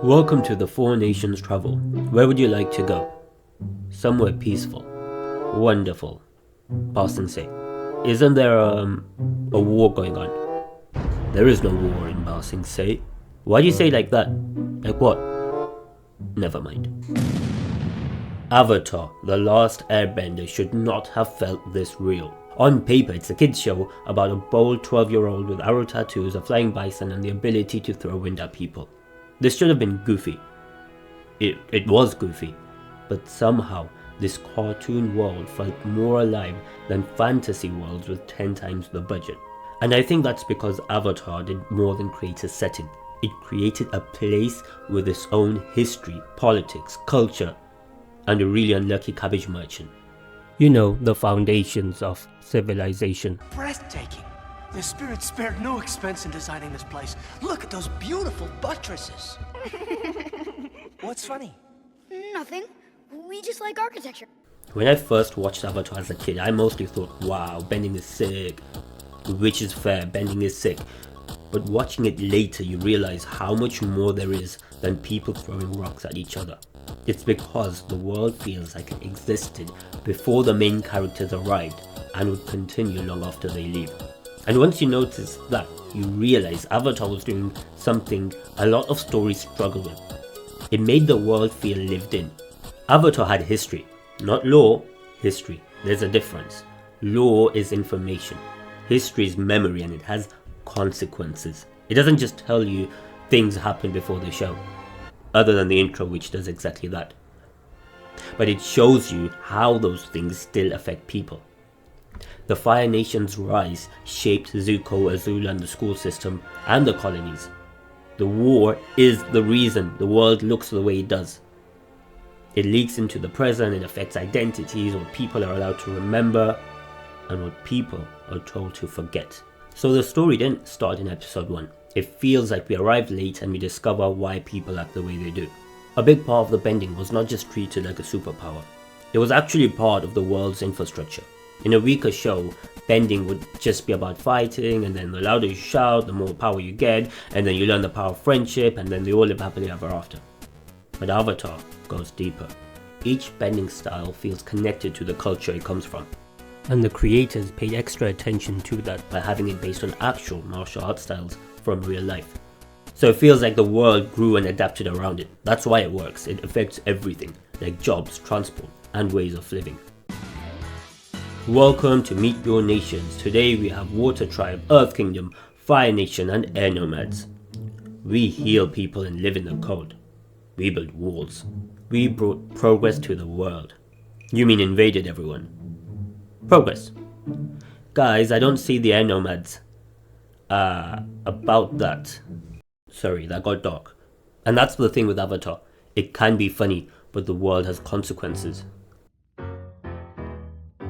Welcome to the Four Nations Travel. Where would you like to go? Somewhere peaceful, wonderful. Passing say, isn't there a war going on? There is no war in Passing say. Why do you say like that? Like what? Never mind. Avatar, The Last Airbender should not have felt this real. On paper, it's a kids show about a bold 12-year-old with arrow tattoos, a flying bison, and the ability to throw wind at people. This should have been goofy. It was goofy, but somehow this cartoon world felt more alive than fantasy worlds with 10 times the budget. And I think that's because Avatar did more than create a setting. It created a place with its own history, politics, culture, and a really unlucky cabbage merchant. You know, the foundations of civilization. Breathtaking. The spirits spared no expense in designing this place. Look at those beautiful buttresses. What's funny? Nothing. We just like architecture. When I first watched Avatar as a kid, I mostly thought, wow, bending is sick. Which is fair, bending is sick. But watching it later, you realize how much more there is than people throwing rocks at each other. It's because the world feels like it existed before the main characters arrived and would continue long after they leave. And once you notice that, you realize Avatar was doing something a lot of stories struggle with. It made the world feel lived in. Avatar had history, not lore, history. There's a difference. Lore is information. History is memory, and it has consequences. It doesn't just tell you things happened before the show, other than the intro, which does exactly that. But it shows you how those things still affect people. The Fire Nation's rise shaped Zuko, Azula, and the school system, and the colonies. The war is the reason the world looks the way it does. It leaks into the present, it affects identities, what people are allowed to remember, and what people are told to forget. So the story didn't start in episode 1. It feels like we arrive late and we discover why people act the way they do. A big part of the bending was not just treated like a superpower. It was actually part of the world's infrastructure. In a weaker show, bending would just be about fighting, and then the louder you shout, the more power you get, and then you learn the power of friendship, and then they all live happily ever after. But Avatar goes deeper. Each bending style feels connected to the culture it comes from. And the creators paid extra attention to that by having it based on actual martial arts styles from real life. So it feels like the world grew and adapted around it. That's why it works. It affects everything, like jobs, transport, and ways of living. Welcome to Meet Your Nations. Today we have Water Tribe, Earth Kingdom, Fire Nation, and Air Nomads. We heal people and live in the cold. We built walls. We brought progress to the world. You mean invaded everyone? Progress. Guys, I don't see the Air Nomads. About that. Sorry, that got dark. And that's the thing with Avatar. It can be funny, but the world has consequences.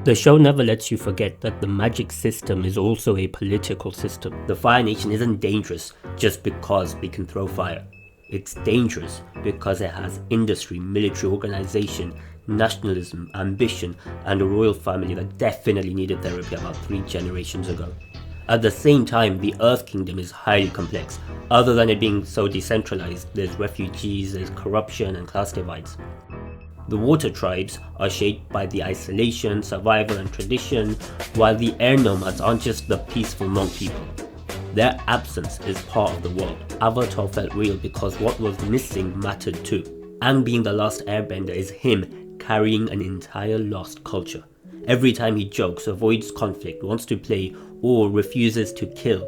The show never lets you forget that the magic system is also a political system. The Fire Nation isn't dangerous just because we can throw fire. It's dangerous because it has industry, military organization, nationalism, ambition, and a royal family that definitely needed therapy about 3 generations ago. At the same time, the Earth Kingdom is highly complex. Other than it being so decentralized, there's refugees, there's corruption, and class divides. The Water Tribes are shaped by the isolation, survival, and tradition, while the Air Nomads aren't just the peaceful monk people. Their absence is part of the world. Avatar felt real because what was missing mattered too. Aang being the last airbender is him carrying an entire lost culture. Every time he jokes, avoids conflict, wants to play, or refuses to kill,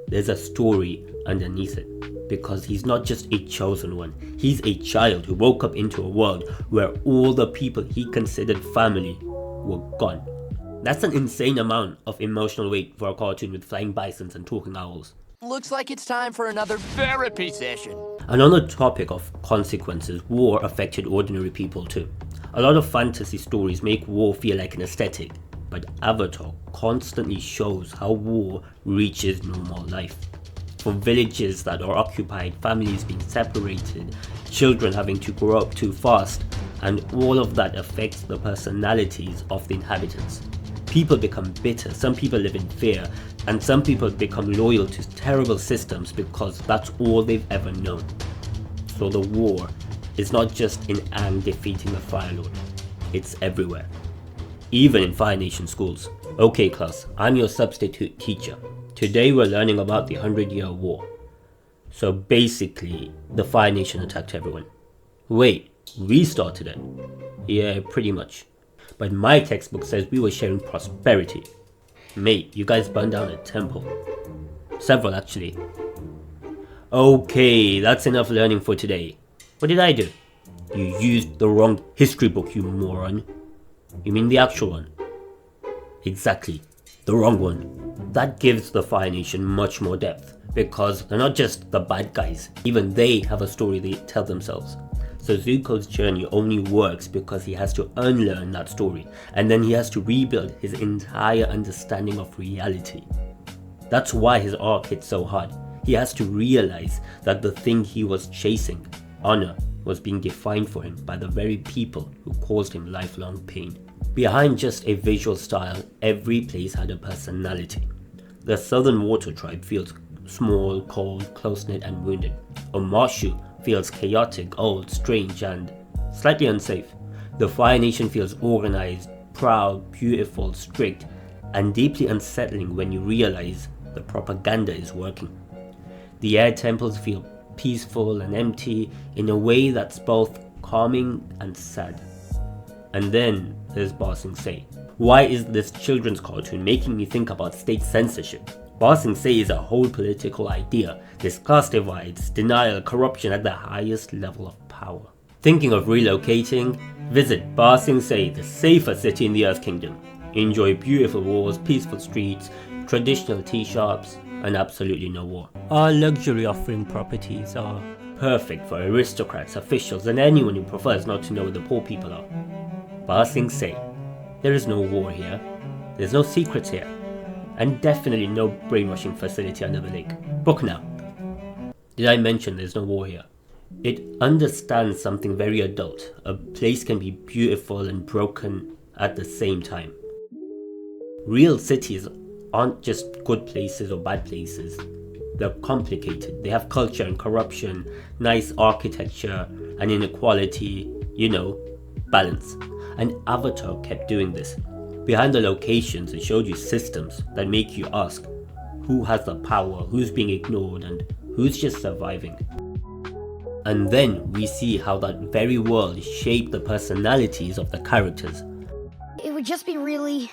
there's a story underneath it. Because he's not just a chosen one, he's a child who woke up into a world where all the people he considered family were gone. That's an insane amount of emotional weight for a cartoon with flying bisons and talking owls. Looks like it's time for another therapy session. And on the topic of consequences, war affected ordinary people too. A lot of fantasy stories make war feel like an aesthetic, but Avatar constantly shows how war reaches normal life. For villages that are occupied, families being separated, children having to grow up too fast, and all of that affects the personalities of the inhabitants. People become bitter, some people live in fear, and some people become loyal to terrible systems because that's all they've ever known. So the war is not just in Aang defeating the Fire Lord, it's everywhere. Even in Fire Nation schools. Okay class, I'm your substitute teacher. Today we're learning about the 100-Year War. So basically, the Fire Nation attacked everyone. Wait, we started it? Yeah, pretty much. But my textbook says we were sharing prosperity. Mate, you guys burned down a temple. Several actually. Okay, that's enough learning for today. What did I do? You used the wrong history book, you moron. You mean the actual one? Exactly, the wrong one. That gives the Fire Nation much more depth, because they're not just the bad guys. Even they have a story they tell themselves. So Zuko's journey only works because he has to unlearn that story, and then he has to rebuild his entire understanding of reality. That's why his arc hits so hard. He has to realize that the thing he was chasing, honor, was being defined for him by the very people who caused him lifelong pain. Behind just a visual style, every place had a personality. The Southern Water Tribe feels small, cold, close-knit and wounded. Omashu feels chaotic, old, strange and slightly unsafe. The Fire Nation feels organized, proud, beautiful, strict, and deeply unsettling when you realize the propaganda is working. The air temples feel peaceful and empty in a way that's both calming and sad. And then there's Ba Sing Se. Why is this children's cartoon making me think about state censorship? Ba Sing Se is a whole political idea. There's class divides, denial, corruption at the highest level of power. Thinking of relocating? Visit Ba Sing Se, the safest city in the Earth Kingdom. Enjoy beautiful walls, peaceful streets, traditional tea shops, and absolutely no war. Our luxury offering properties are perfect for aristocrats, officials, and anyone who prefers not to know where the poor people are. Ba Sing Se. There is no war here. There's no secrets here. And definitely no brainwashing facility under the lake. Book now. Did I mention there's no war here? It understands something very adult. A place can be beautiful and broken at the same time. Real cities aren't just good places or bad places. They're complicated. They have culture and corruption, nice architecture and inequality, balance. And Avatar kept doing this. Behind the locations, it showed you systems that make you ask, who has the power, who's being ignored, and who's just surviving. And then we see how that very world shaped the personalities of the characters. It would just be really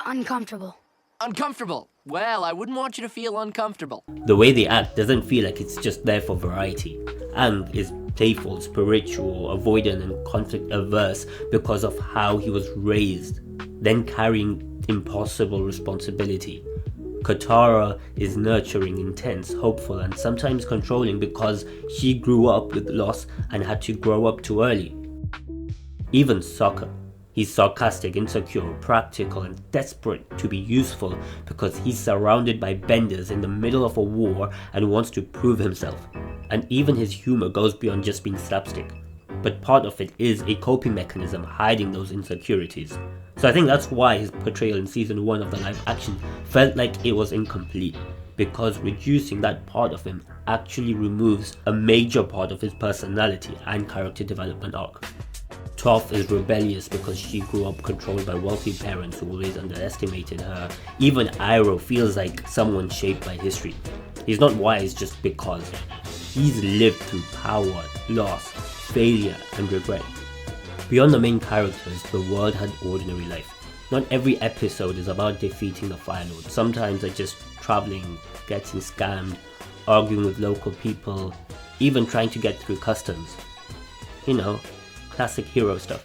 uncomfortable. Uncomfortable? Well, I wouldn't want you to feel uncomfortable. The way they act doesn't feel like it's just there for variety. Aang is playful, spiritual, avoidant and conflict averse because of how he was raised, then carrying impossible responsibility. Katara is nurturing, intense, hopeful and sometimes controlling because she grew up with loss and had to grow up too early. Even Sokka. He's sarcastic, insecure, practical and desperate to be useful because he's surrounded by benders in the middle of a war and wants to prove himself. And even his humor goes beyond just being slapstick. But part of it is a coping mechanism hiding those insecurities. So I think that's why his portrayal in season 1 of the live action felt like it was incomplete. Because reducing that part of him actually removes a major part of his personality and character development arc. Toph is rebellious because she grew up controlled by wealthy parents who always underestimated her. Even Iroh feels like someone shaped by history. He's not wise just because. He's lived through power, loss, failure and regret. Beyond the main characters, the world had ordinary life. Not every episode is about defeating the Fire Lord. Sometimes they're just traveling, getting scammed, arguing with local people, even trying to get through customs. Classic hero stuff.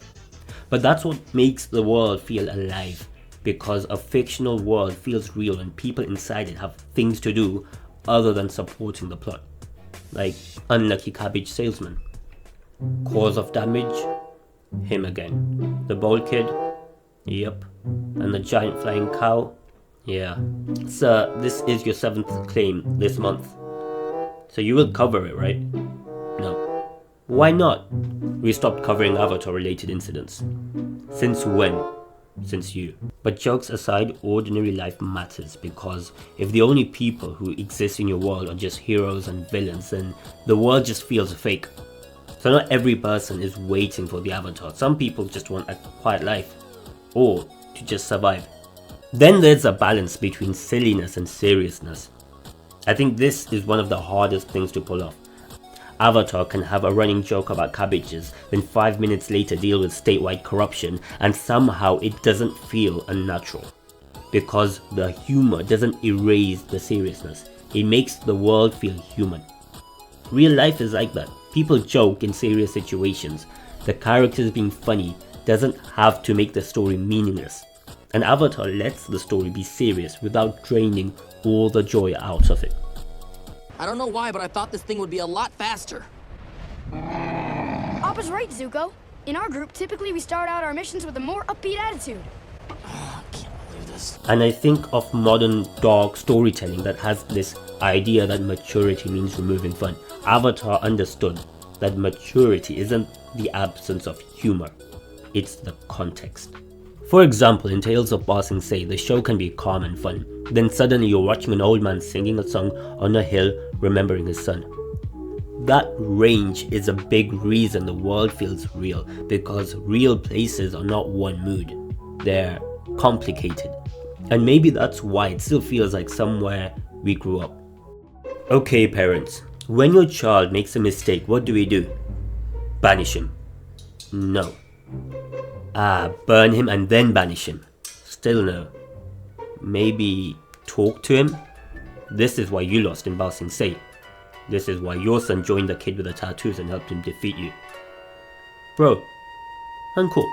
But that's what makes the world feel alive, because a fictional world feels real and people inside it have things to do other than supporting the plot. Like Unlucky Cabbage Salesman. Cause of damage? Him again. The Bold Kid? Yep. And the Giant Flying Cow? Yeah. Sir, this is your 7th claim this month. So you will cover it, right? No. Why not? We stopped covering Avatar-related incidents. Since when? since you. But jokes aside, ordinary life matters, because if the only people who exist in your world are just heroes and villains, then the world just feels fake. So not every person is waiting for the avatar. Some people just want a quiet life, or to just survive. Then there's a balance between silliness and seriousness. I think this is one of the hardest things to pull off. Avatar can have a running joke about cabbages, then 5 minutes later deal with statewide corruption, and somehow it doesn't feel unnatural. Because the humor doesn't erase the seriousness, it makes the world feel human. Real life is like that. People joke in serious situations. The characters being funny doesn't have to make the story meaningless. And Avatar lets the story be serious without draining all the joy out of it. I don't know why, but I thought this thing would be a lot faster. Appa's right, Zuko. In our group, typically we start out our missions with a more upbeat attitude. I can't believe this. And I think of modern dark storytelling that has this idea that maturity means removing fun. Avatar understood that maturity isn't the absence of humor, it's the context. For example, in Tales of Ba Sing Se, the show can be calm and fun. Then suddenly you're watching an old man singing a song on a hill, remembering his son. That range is a big reason the world feels real, because real places are not one mood. They're complicated. And maybe that's why it still feels like somewhere we grew up. Okay, parents, when your child makes a mistake, what do? Banish him? No. Burn him and then banish him? Still no. Maybe talk to him? This is why you lost in Ba Sing Se. This is why your son joined the kid with the tattoos and helped him defeat you. Bro, uncool.